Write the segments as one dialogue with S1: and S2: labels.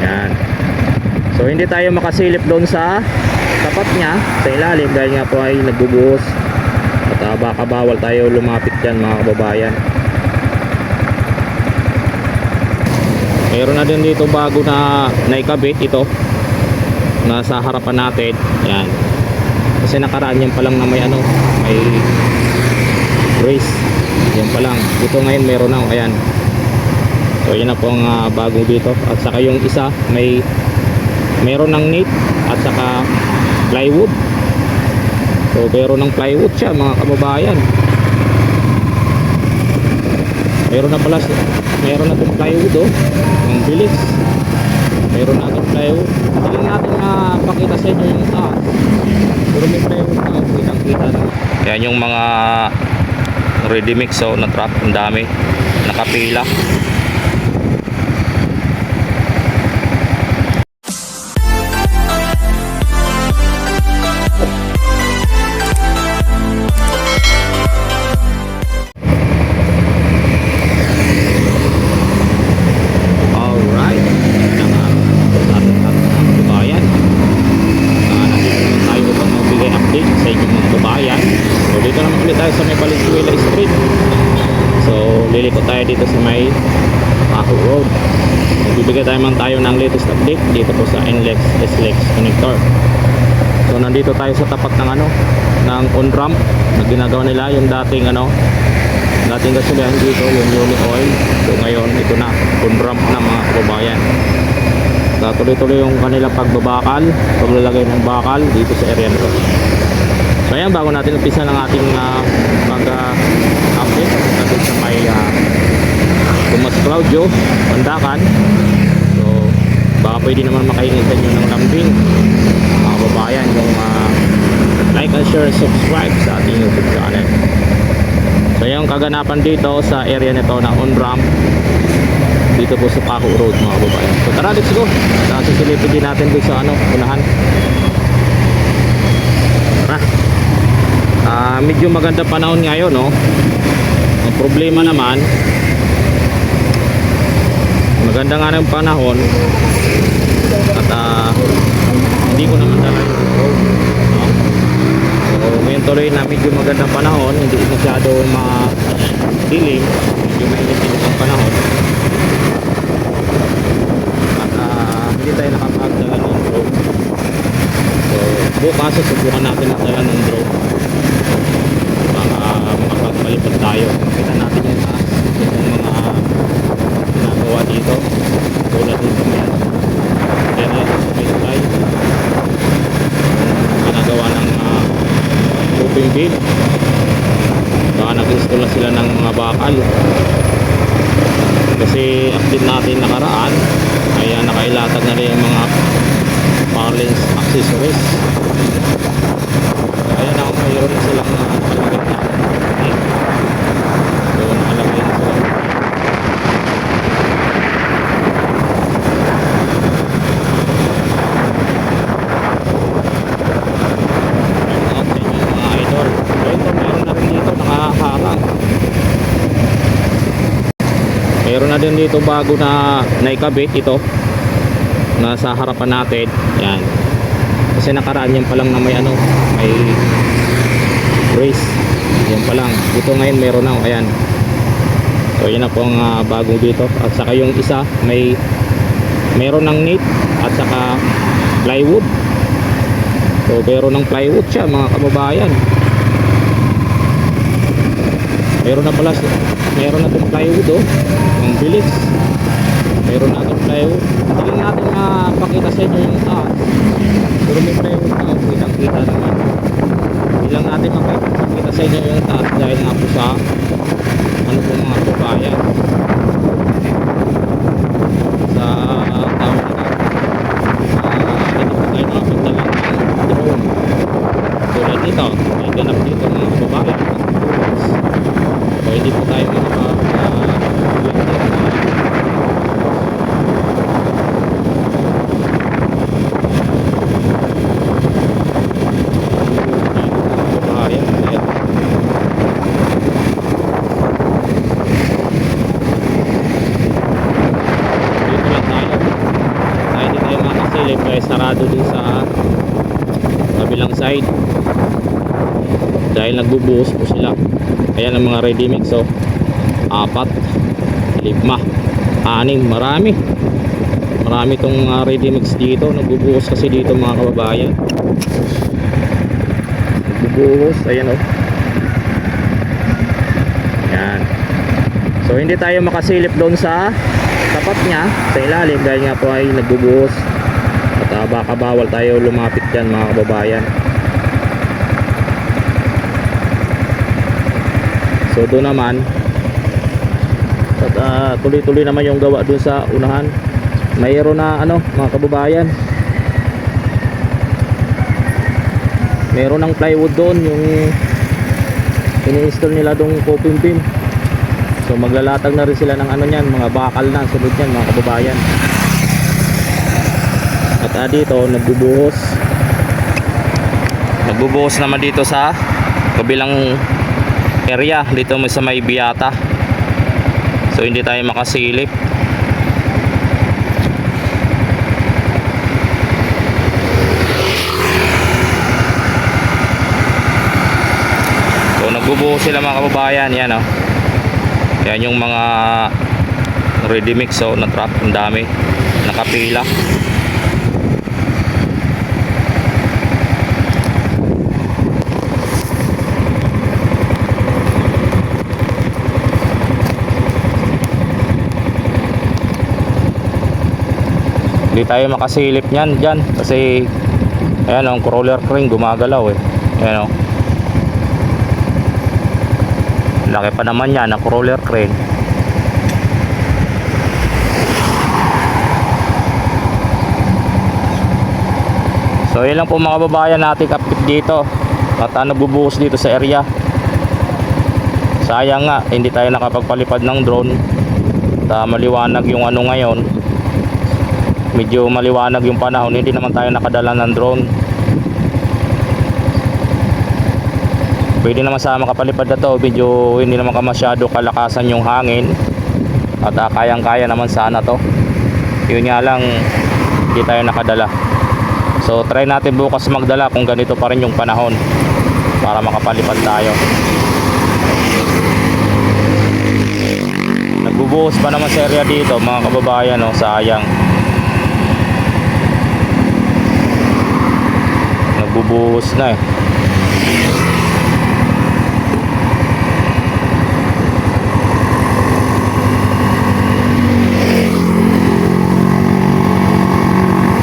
S1: Yan. So hindi tayo makasilip doon sa tapat niya, sa ilalim, dahil nga po ay nagbubuhos. At baka bawal tayo lumapit dyan mga kababayan. Meron na din dito bago na naikabit ito nasa harapan natin. Yan. Kasi nakaraan yan pa lang na may may brace. Yan pa lang. Ito ngayon meron na. Ayan. So yan na po ang bago dito. At saka yung isa meron ng knit at saka plywood. So meron ng plywood siya mga kababayan. Meron na itong plywood ang bilis. Meron na itong plywood. Hindi natin pakita sa inyo yung pero may plywood na kitang kita na. Yan yung mga ready mix na truck. Ang dami nakapila. Tayo sa may Valenzuela Street. So liliko tayo dito sa may Paco Road. Magbibigay tayo ng latest update dito po sa NLEX SLEX connector. So nandito tayo sa tapat ng ng on-ramp na ginagawa nila, yung dating gasolinahan dito, yung Uni Oil. So ngayon ito na on-ramp na mga kababayan. Tuloy-tuloy yung kanilang paglalagay ng bakal dito sa area nito. So ayan, bago natin umpisa ng ating mag-update natin sa may Tomas Claudio, Pandakan. So baka pwede naman makainitan nyo ng lambing mga kababayan, yung like and share and subscribe sa ating YouTube channel. So yung kaganapan dito sa area nito na on-ramp dito po sa Paco Road mga kababayan. So tara, let's go. Sisilipin din natin dito sa unahan. Tara. Medyo maganda panahon ngayon, ang problema naman, maganda nga ng panahon at hindi ko naman dala yung drone, so ngayon tuloy na medyo magandang panahon, hindi masyado madilim, medyo mainit ang panahon at hindi tayo nakapagdala ng drone. So bukas susubukan natin magdala ng drone para makapagpalipad tayo. Kita natin yung mga ginagawa dito, tulad dito yan area sa supply, ginagawa ng moving bill. Baka nag-install na sila ng mga bakal, kasi update natin nakaraan ay nakailatag na rin yung mga power lens accessories. So ayan, mayroon na silang nakalagay na so nakalagay na sila. Mga idol, so ito meron na rin dito nakaharang. Meron na din dito bago na naikabit ito nasa harapan natin. Yan. Kasi nakaraan yan pa lang na may brace. Yan pa lang. Ito ngayon meron na. Ayan. So yan na po ang bago dito. At saka yung isa meron ng knit at saka plywood. So meron ng plywood siya mga kababayan. Meron na itong plywood ang bilis. Meron na itong plywood. Hindi natin pakita sa inyo yung pero may plywood na kitang kita naman. Hindi lang natin makikita sa inyo yung taas dahil nga po sa po mga kababayan sa tawag na hindi po tayo makapagdala ng drone tulad dito. May ganap dito mga kababayan, so hindi po tayo ay sarado din sa kabilang side dahil nagbubuhos po sila. Ayan ang mga ready mix, so 4, 5, 6, marami itong ready mix dito. Nagbubuhos kasi dito mga kababayan, nagbubuhos. Ayan oh. Yan. So hindi tayo makasilip doon sa tapat niya, sa ilalim, dahil nga po ay nagbubuhos. At baka bawal tayo lumapit dyan mga kababayan. So doon naman, at tuloy-tuloy naman yung gawa doon sa unahan. Mayroon na ano mga kababayan, mayroon ng plywood doon, yung ini-install nila doong Copimpim. So maglalatag na rin sila ng ano niyan, mga bakal na sunod niyan mga kababayan. At dito nagbubuhos naman dito sa kabilang area, dito sa may Biata. So hindi tayo makasilip. So nagbubuhos sila mga kababayan. Yan oh. Yan yung mga ready mix, so na truck, ang dami nakapila. Hindi tayo makasilip niyan dyan kasi ayan ang crawler crane gumagalaw eh. Ayan oh. Laki pa naman yan ang crawler crane. So yun lang po mga kababayan natin update dito. At nagbubuhos dito sa area. Sayang nga hindi tayo nakapagpalipad ng drone. At maliwanag yung ano ngayon, medyo maliwanag yung panahon, hindi naman tayo nakadala ng drone. Pwede naman sa makapalipad na to, medyo hindi naman masyado kalakasan yung hangin. At kayang-kaya naman sana to. Yun nga lang, hindi tayo nakadala. So try natin bukas magdala kung ganito pa rin yung panahon para makapalipad tayo. Nagbubuhos pa naman sa area dito mga kababayan oh, sayang. Nagbubuhos na eh.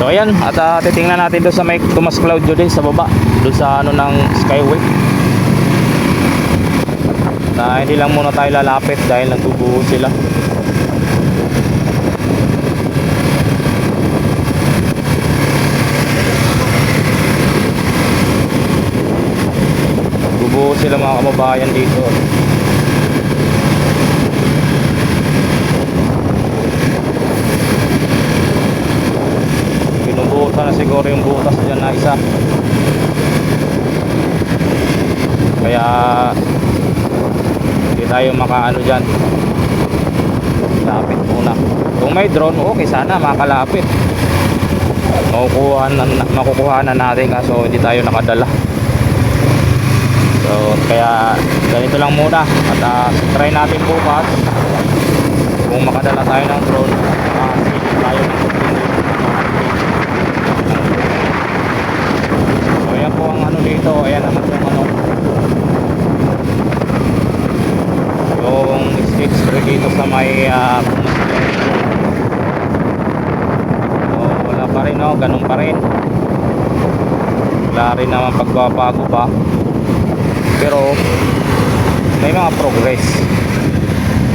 S1: So ayan, at titingnan natin doon sa may Tomas Claudio din sa baba, doon sa ano ng Skyway. Na hindi lang muna tayo lalapit dahil nagbubuhos sila. Nagbubuhos sila mga kababayan dito. Binubuhusan na siguro yung butas dyan na isa. Kaya hindi tayo makaano dyan, lapit muna. Kung may drone okay sana makalapit, makukuha na natin, kaso hindi tayo nakadala. So kaya ganito lang muna. At try natin bukas kung makadala tayo ng drone. Tayo so yan po ang ano dito. Ayan naman yung ano, yung stage 3 dito sa may wala pa rin oh, ganun pa rin, wala rin naman pagbabago pa, pero may mga progress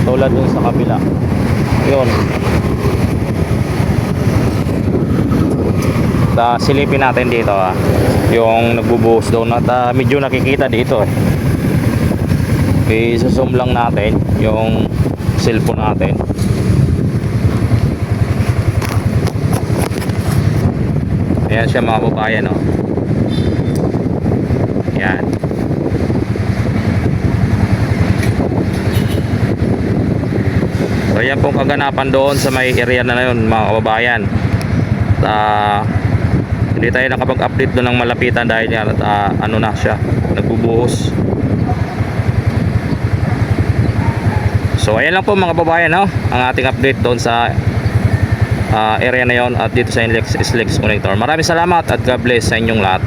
S1: tulad dun sa kabila. Yun, silipin natin dito yung nagbubuhos doon. At medyo nakikita dito eh. I-zoom lang natin yung cellphone natin. Ayan siya mga kababayan oh. Ayan. So yan pong kaganapan doon sa may area na yun mga kababayan. Hindi tayo nakapag-update doon ng malapitan dahil nga ano na siya, nagbubuhos. So ayan lang po mga babayan, no? Ang ating update doon sa area na yon at dito sa NLEX SLEX connector. Maraming salamat at God bless sa inyong lahat.